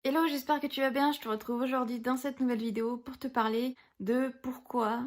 Hello, j'espère que tu vas bien. Je te retrouve aujourd'hui dans cette nouvelle vidéo pour te parler de pourquoi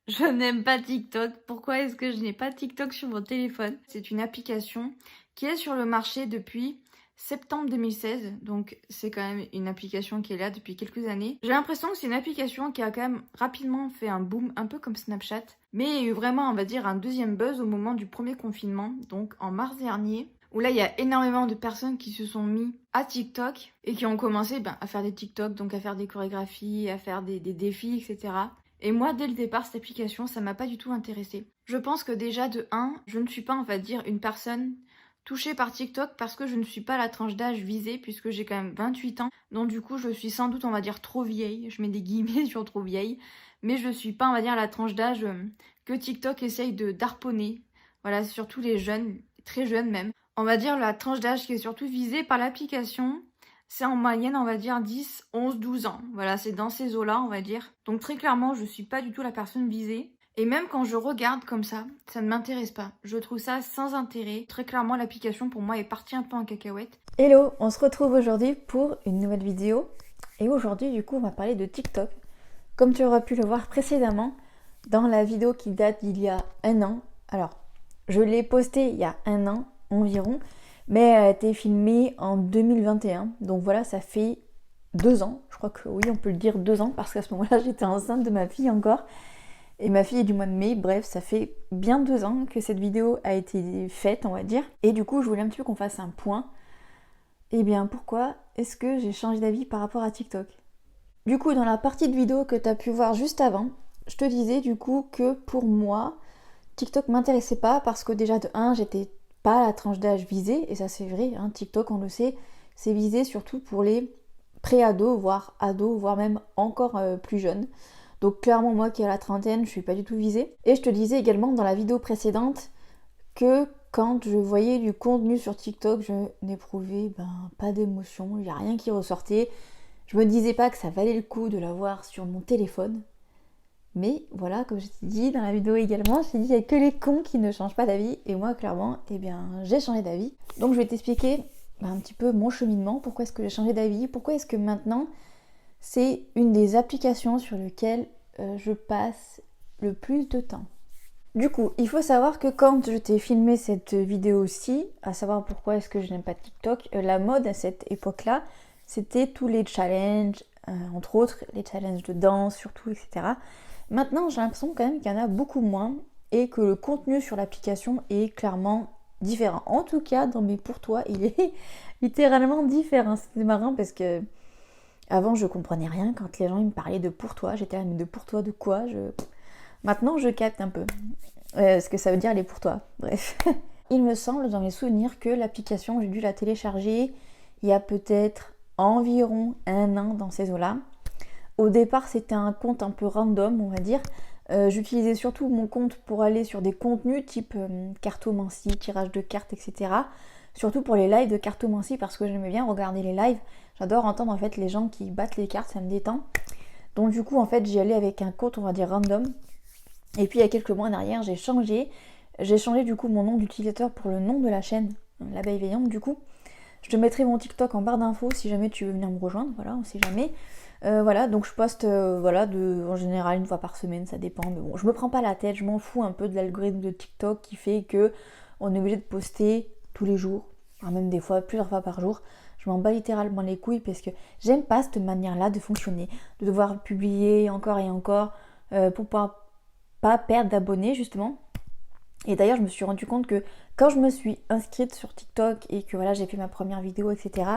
je n'aime pas TikTok. Pourquoi est-ce que je n'ai pas TikTok sur mon téléphone? C'est une application qui est sur le marché depuis septembre 2016. Donc c'est quand même une application qui est là depuis quelques années. J'ai l'impression que c'est une application qui a quand même rapidement fait un boom, un peu comme Snapchat. Mais il y a eu vraiment, on va dire, un deuxième buzz au moment du premier confinement, donc en mars dernier, où là il y a énormément de personnes qui se sont mis à TikTok et qui ont commencé à faire des TikTok, donc à faire des chorégraphies, à faire des défis, etc. Et moi, dès le départ, cette application, ça m'a pas du tout intéressée. Je pense que déjà, de 1, je ne suis pas, on va dire, une personne touchée par TikTok parce que je ne suis pas la tranche d'âge visée puisque j'ai quand même 28 ans. Donc du coup, je suis sans doute, on va dire, trop vieille. Je mets des guillemets sur trop vieille. Mais je suis pas, on va dire, la tranche d'âge que TikTok essaye de d'harponner. Voilà, surtout les jeunes, très jeunes même. On va dire la tranche d'âge qui est surtout visée par l'application, c'est en moyenne, on va dire 10, 11, 12 ans. Voilà, c'est dans ces eaux-là, on va dire. Donc très clairement, je suis pas du tout la personne visée. Et même quand je regarde comme ça ne m'intéresse pas. Je trouve ça sans intérêt. Très clairement, l'application pour moi est partie un peu en cacahuète. Hello, on se retrouve aujourd'hui pour une nouvelle vidéo. Et aujourd'hui, du coup, on va parler de TikTok. Comme tu auras pu le voir précédemment, dans la vidéo qui date d'il y a un an. Alors, je l'ai postée il y a un an environ, mais elle a été filmée en 2021. Donc voilà, ça fait 2 ans. Je crois que oui, on peut le dire 2 ans, parce qu'à ce moment-là, j'étais enceinte de ma fille encore. Et ma fille est du mois de mai. Bref, ça fait bien 2 ans que cette vidéo a été faite, on va dire. Et du coup, je voulais un petit peu qu'on fasse un point. Eh bien, pourquoi est-ce que j'ai changé d'avis par rapport à TikTok? Du coup, dans la partie de vidéo que tu as pu voir juste avant, je te disais du coup que pour moi, TikTok m'intéressait pas parce que déjà de 1, j'étais pas à la tranche d'âge visée, et ça c'est vrai, hein, TikTok on le sait, c'est visé surtout pour les pré-ados, voire ados, voire même encore plus jeunes. Donc clairement moi qui ai la trentaine, je suis pas du tout visée. Et je te disais également dans la vidéo précédente que quand je voyais du contenu sur TikTok, je n'éprouvais pas d'émotion, il n'y a rien qui ressortait. Je me disais pas que ça valait le coup de l'avoir sur mon téléphone. Mais voilà, comme je t'ai dit dans la vidéo également, je t'ai dit il n'y a que les cons qui ne changent pas d'avis. Et moi, clairement, j'ai changé d'avis. Donc je vais t'expliquer un petit peu mon cheminement, pourquoi est-ce que j'ai changé d'avis, pourquoi est-ce que maintenant c'est une des applications sur lesquelles je passe le plus de temps. Du coup, il faut savoir que quand je t'ai filmé cette vidéo-ci, à savoir pourquoi est-ce que je n'aime pas TikTok, la mode à cette époque-là, c'était tous les challenges, entre autres les challenges de danse surtout, etc. Maintenant, j'ai l'impression quand même qu'il y en a beaucoup moins et que le contenu sur l'application est clairement différent. En tout cas, dans mes pour toi, il est littéralement différent. C'était marrant parce que avant, je comprenais rien quand les gens ils me parlaient de pour toi. J'étais là, mais de pour toi de quoi? Maintenant, je capte un peu ce que ça veut dire les pour toi. Bref. Il me semble dans mes souvenirs que l'application, j'ai dû la télécharger il y a peut-être environ un an dans ces eaux-là. Au départ, c'était un compte un peu random, on va dire. J'utilisais surtout mon compte pour aller sur des contenus type cartomancie, tirage de cartes, etc. Surtout pour les lives de cartomancie parce que j'aimais bien regarder les lives. J'adore entendre en fait les gens qui battent les cartes, ça me détend. Donc du coup, en fait, j'y allais avec un compte, on va dire random. Et puis il y a quelques mois en arrière, j'ai changé. J'ai changé du coup mon nom d'utilisateur pour le nom de la chaîne, l'abeille veillante du coup. Je te mettrai mon TikTok en barre d'infos si jamais tu veux venir me rejoindre, voilà, on sait jamais. Voilà, donc je poste en général une fois par semaine, ça dépend. Mais bon, je me prends pas la tête, je m'en fous un peu de l'algorithme de TikTok qui fait que on est obligé de poster tous les jours, enfin, même des fois plusieurs fois par jour. Je m'en bats littéralement les couilles parce que j'aime pas cette manière-là de fonctionner, de devoir publier encore et encore pour pas perdre d'abonnés justement. Et d'ailleurs, je me suis rendu compte que quand je me suis inscrite sur TikTok et que voilà, j'ai fait ma première vidéo, etc.,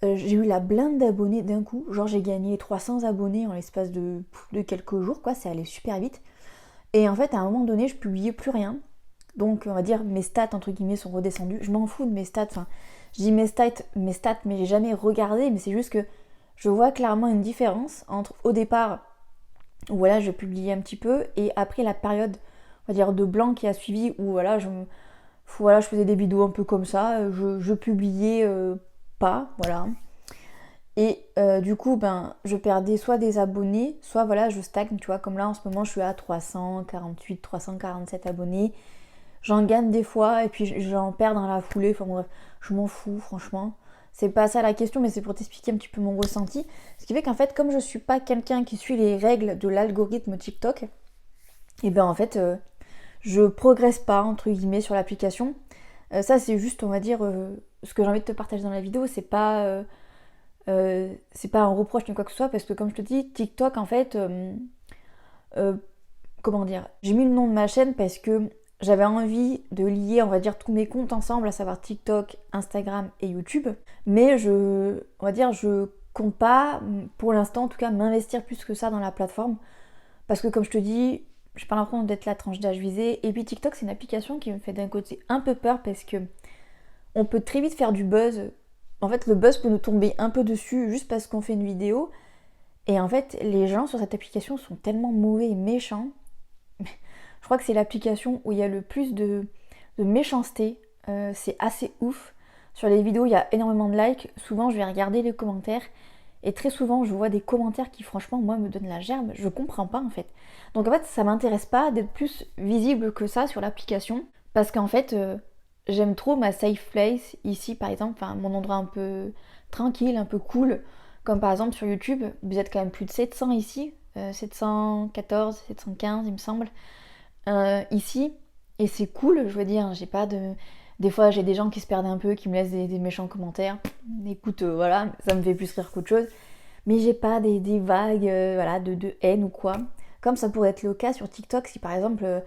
j'ai eu la blinde d'abonnés d'un coup. Genre, j'ai gagné 300 abonnés en l'espace de quelques jours, quoi. Ça allait super vite. Et en fait, à un moment donné, je publiais plus rien. Donc, on va dire, mes stats, entre guillemets, sont redescendues. Je m'en fous de mes stats. Enfin, je dis mes stats, mais j'ai jamais regardé. Mais c'est juste que je vois clairement une différence entre au départ, où voilà, je publiais un petit peu, et après la période, on va dire, de blanc qui a suivi, où voilà, je faisais des vidéos un peu comme ça, je publiais pas, voilà. Et du coup, je perdais soit des abonnés, soit voilà, je stagne, tu vois, comme là en ce moment, je suis à 348, 347 abonnés. J'en gagne des fois, et puis j'en perds dans la foulée, enfin bref, je m'en fous, franchement. c'est pas ça la question, mais c'est pour t'expliquer un petit peu mon ressenti. Ce qui fait qu'en fait, comme je suis pas quelqu'un qui suit les règles de l'algorithme TikTok, et ben en fait, je progresse pas, entre guillemets, sur l'application. Ça, c'est juste, on va dire, ce que j'ai envie de te partager dans la vidéo, c'est pas un reproche ni quoi que ce soit, parce que comme je te dis, TikTok, en fait, comment dire, j'ai mis le nom de ma chaîne parce que j'avais envie de lier, on va dire, tous mes comptes ensemble, à savoir TikTok, Instagram et YouTube. Mais on va dire, je compte pas, pour l'instant en tout cas, m'investir plus que ça dans la plateforme. Parce que comme je te dis, j'ai pas l'impression d'être la tranche d'âge visée. Et puis TikTok, c'est une application qui me fait d'un côté un peu peur parce que on peut très vite faire du buzz. En fait, le buzz peut nous tomber un peu dessus juste parce qu'on fait une vidéo. Et en fait, les gens sur cette application sont tellement mauvais et méchants. Je crois que c'est l'application où il y a le plus de méchanceté. C'est assez ouf. Sur les vidéos, il y a énormément de likes. Souvent, je vais regarder les commentaires. Et très souvent, je vois des commentaires qui, franchement, moi, me donnent la gerbe. Je comprends pas, en fait. Donc, en fait, ça m'intéresse pas d'être plus visible que ça sur l'application. Parce qu'en fait, j'aime trop ma safe place ici, par exemple. Enfin, mon endroit un peu tranquille, un peu cool. Comme par exemple sur YouTube. Vous êtes quand même plus de 700 ici. 714, 715, il me semble. Ici. Et c'est cool, je veux dire. J'ai pas de... Des fois, j'ai des gens qui se perdent un peu, qui me laissent des méchants commentaires. Écoute, voilà, ça me fait plus rire qu'autre chose. Mais j'ai pas des vagues voilà, de haine ou quoi. Comme ça pourrait être le cas sur TikTok si par exemple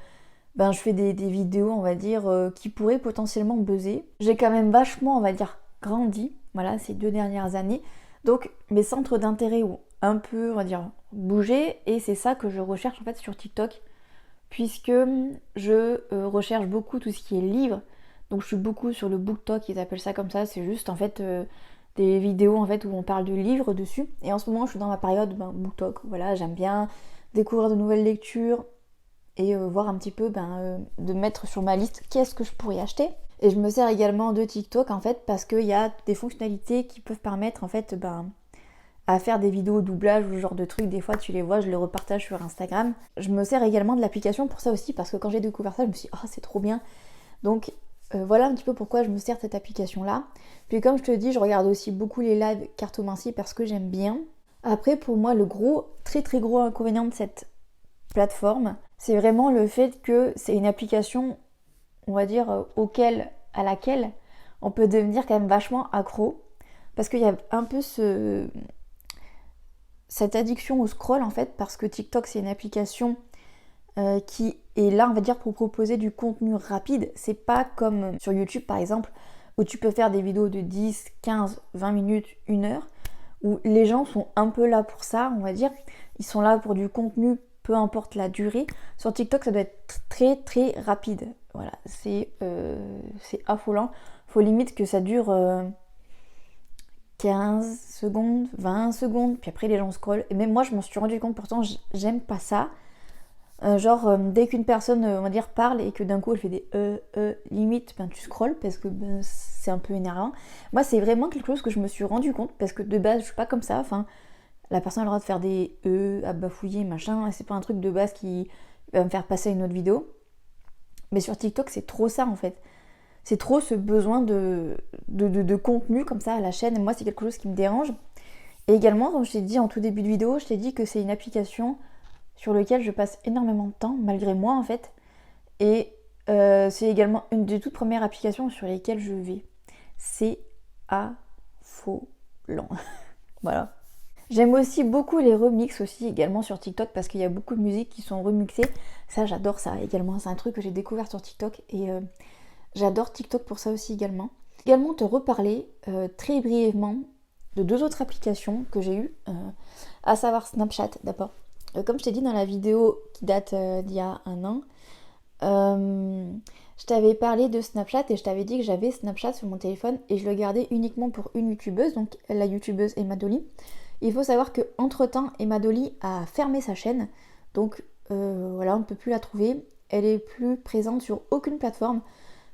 je fais des vidéos, on va dire, qui pourraient potentiellement buzzer. J'ai quand même vachement, on va dire, grandi, voilà, ces 2 dernières années. Donc mes centres d'intérêt ont un peu, on va dire, bougé. Et c'est ça que je recherche en fait sur TikTok. Puisque je recherche beaucoup tout ce qui est livres. Donc je suis beaucoup sur le BookTok, ils appellent ça comme ça, c'est juste en fait des vidéos en fait où on parle de livres dessus. Et en ce moment je suis dans ma période BookTok, voilà, j'aime bien découvrir de nouvelles lectures et voir un petit peu de mettre sur ma liste qu'est-ce que je pourrais acheter. Et je me sers également de TikTok en fait parce qu'il y a des fonctionnalités qui peuvent permettre en fait à faire des vidéos doublage ou ce genre de trucs. Des fois tu les vois, je les repartage sur Instagram. Je me sers également de l'application pour ça aussi parce que quand j'ai découvert ça je me suis dit oh c'est trop bien. Donc voilà un petit peu pourquoi je me sers de cette application là. Puis comme je te dis, je regarde aussi beaucoup les lives cartomancie parce que j'aime bien. Après pour moi le très très gros inconvénient de cette plateforme, c'est vraiment le fait que c'est une application, on va dire, à laquelle on peut devenir quand même vachement accro. Parce qu'il y a un peu cette addiction au scroll en fait, parce que TikTok c'est une application qui est là, on va dire, pour proposer du contenu rapide. C'est pas comme sur YouTube par exemple, où tu peux faire des vidéos de 10, 15, 20 minutes, 1 heure, où les gens sont un peu là pour ça, on va dire. Ils sont là pour du contenu, peu importe la durée. Sur TikTok, ça doit être très très rapide. Voilà, c'est affolant. Faut limite que ça dure 15 secondes, 20 secondes, puis après les gens scrollent. Et même moi, je m'en suis rendu compte, pourtant, j'aime pas ça. Dès qu'une personne, on va dire, parle et que d'un coup elle fait des limite, tu scrolles parce que c'est un peu énervant. Moi, c'est vraiment quelque chose que je me suis rendu compte parce que de base, je suis pas comme ça. Enfin, la personne a le droit de faire des à bafouiller, machin. C'est pas un truc de base qui va me faire passer à une autre vidéo. Mais sur TikTok, c'est trop ça en fait. C'est trop ce besoin de contenu comme ça à la chaîne. Et moi, c'est quelque chose qui me dérange. Et également, comme je t'ai dit en tout début de vidéo, je t'ai dit que c'est une application sur lequel je passe énormément de temps, malgré moi en fait. Et c'est également une des toutes premières applications sur lesquelles je vais. C'est affolant. Voilà. J'aime aussi beaucoup les remixes aussi également sur TikTok parce qu'il y a beaucoup de musiques qui sont remixées. Ça, j'adore ça également. C'est un truc que j'ai découvert sur TikTok et j'adore TikTok pour ça aussi également. Également te reparler très brièvement de 2 autres applications que j'ai eues, à savoir Snapchat d'abord. Comme je t'ai dit dans la vidéo qui date d'il y a 1 an, je t'avais parlé de Snapchat et je t'avais dit que j'avais Snapchat sur mon téléphone et je le gardais uniquement pour une youtubeuse, donc la youtubeuse Emma Dolly. Il faut savoir que entre temps Emma Dolly a fermé sa chaîne, donc voilà, on ne peut plus la trouver. Elle est plus présente sur aucune plateforme,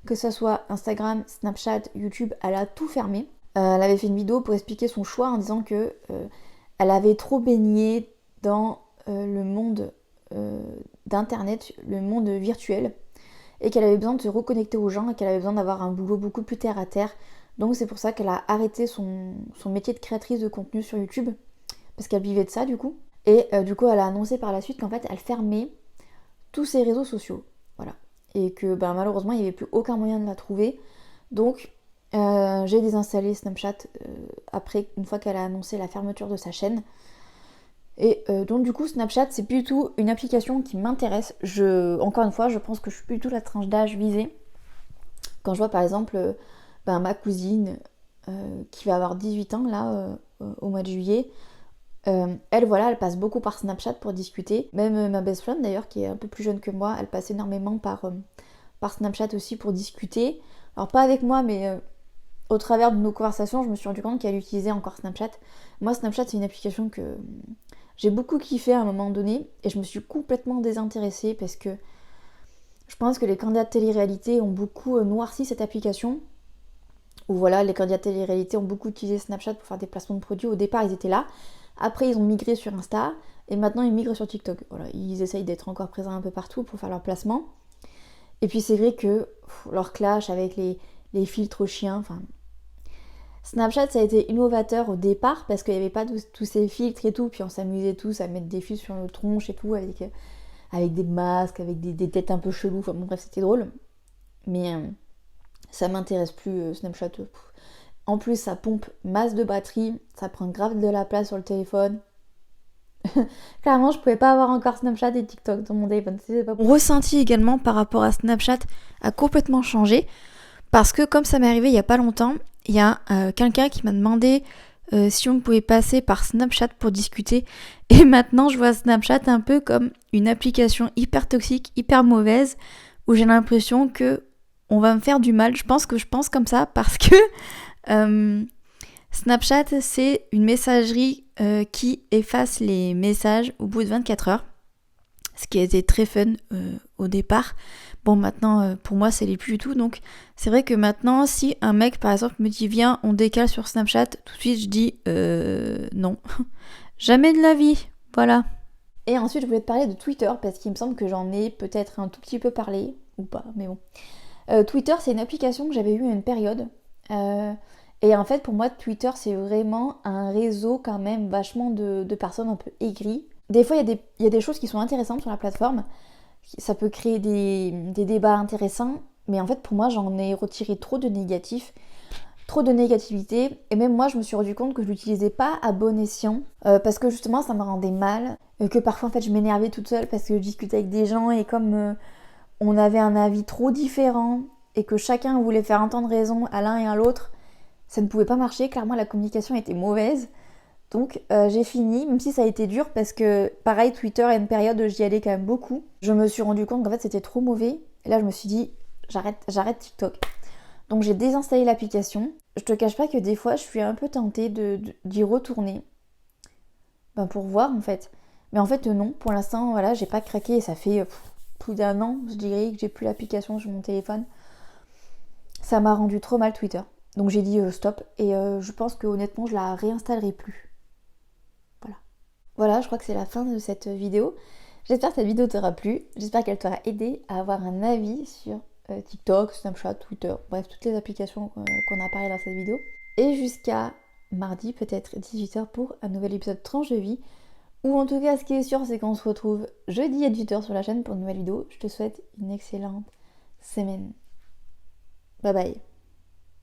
que ce soit Instagram, Snapchat, YouTube, elle a tout fermé. Elle avait fait une vidéo pour expliquer son choix en disant que elle avait trop baigné dans le monde d'internet, le monde virtuel, et qu'elle avait besoin de se reconnecter aux gens et qu'elle avait besoin d'avoir un boulot beaucoup plus terre à terre, Donc c'est pour ça qu'elle a arrêté son métier de créatrice de contenu sur YouTube, parce qu'elle vivait de ça du coup. Et du coup elle a annoncé par la suite qu'en fait elle fermait tous ses réseaux sociaux. Voilà. Et que malheureusement il n'y avait plus aucun moyen de la trouver. Donc j'ai désinstallé Snapchat après, une fois qu'elle a annoncé la fermeture de sa chaîne. Et donc du coup Snapchat c'est plutôt une application qui m'intéresse. Encore une fois je pense que je suis plutôt la tranche d'âge visée. Quand je vois par exemple ma cousine qui va avoir 18 ans là au mois de juillet, elle passe beaucoup par Snapchat pour discuter. Même ma best friend d'ailleurs qui est un peu plus jeune que moi, elle passe énormément par Snapchat aussi pour discuter. Alors pas avec moi mais au travers de nos conversations je me suis rendu compte qu'elle utilisait encore Snapchat. Moi Snapchat c'est une application que j'ai beaucoup kiffé à un moment donné et je me suis complètement désintéressée parce que je pense que les candidats de télé-réalité ont beaucoup noirci cette application. Ou voilà, les candidats de télé-réalité ont beaucoup utilisé Snapchat pour faire des placements de produits. Au départ, ils étaient là. Après, ils ont migré sur Insta. Et maintenant, ils migrent sur TikTok. Voilà, ils essayent d'être encore présents un peu partout pour faire leurs placements. Et puis, c'est vrai que leur clash avec les filtres chiens, enfin... Snapchat, ça a été innovateur au départ parce qu'il n'y avait pas tous ces filtres et tout. Puis on s'amusait tous à mettre des filtres sur nos tronches et tout avec des masques, avec des têtes un peu cheloues. Enfin bon, bref, c'était drôle. Mais ça m'intéresse plus, Snapchat. En plus, ça pompe masse de batterie. Ça prend grave de la place sur le téléphone. Clairement, je pouvais pas avoir encore Snapchat et TikTok dans mon téléphone. Mon ressenti également par rapport à Snapchat a complètement changé. Parce que comme ça m'est arrivé il y a pas longtemps, il y a quelqu'un qui m'a demandé si on pouvait passer par Snapchat pour discuter. Et maintenant, je vois Snapchat un peu comme une application hyper toxique, hyper mauvaise, où j'ai l'impression que on va me faire du mal. Je pense comme ça parce que Snapchat, c'est une messagerie qui efface les messages au bout de 24 heures. Ce qui a été très fun au départ. Bon, maintenant, pour moi, ça l'est plus du tout. Donc, c'est vrai que maintenant, si un mec, par exemple, me dit « Viens, on décale sur Snapchat », tout de suite, je dis « Non, jamais de la vie. » Voilà. Et ensuite, je voulais te parler de Twitter, parce qu'il me semble que j'en ai peut-être un tout petit peu parlé, ou pas, mais bon. Twitter, c'est une application que j'avais eue à une période. Et en fait, pour moi, Twitter, c'est vraiment un réseau quand même vachement de personnes un peu aigries. Des fois, il y a des choses qui sont intéressantes sur la plateforme. Ça peut créer des débats intéressants. Mais en fait, pour moi, j'en ai retiré trop de négatifs. Trop de négativité. Et même moi, je me suis rendu compte que je l'utilisais pas à bon escient. Parce que justement, ça me rendait mal. Que parfois, en fait, je m'énervais toute seule parce que je discutais avec des gens. Et comme on avait un avis trop différent et que chacun voulait faire entendre raison à l'un et à l'autre, ça ne pouvait pas marcher. Clairement, la communication était mauvaise. Donc j'ai fini, même si ça a été dur parce que pareil, Twitter à une période j'y allais quand même beaucoup. Je me suis rendu compte qu'en fait c'était trop mauvais. Et là je me suis dit j'arrête TikTok. Donc j'ai désinstallé l'application. Je te cache pas que des fois je suis un peu tentée d'y retourner. Pour voir en fait. Mais en fait non, pour l'instant voilà, j'ai pas craqué et ça fait plus d'un an je dirais que j'ai plus l'application sur mon téléphone. Ça m'a rendu trop mal Twitter. Donc j'ai dit stop et je pense que honnêtement je la réinstallerai plus. Voilà, je crois que c'est la fin de cette vidéo. J'espère que cette vidéo t'aura plu. J'espère qu'elle t'aura aidé à avoir un avis sur TikTok, Snapchat, Twitter, bref, toutes les applications qu'on a parlé dans cette vidéo. Et jusqu'à mardi, peut-être 18h pour un nouvel épisode tranche de vie. Ou en tout cas, ce qui est sûr, c'est qu'on se retrouve jeudi à 18h sur la chaîne pour une nouvelle vidéo. Je te souhaite une excellente semaine. Bye bye.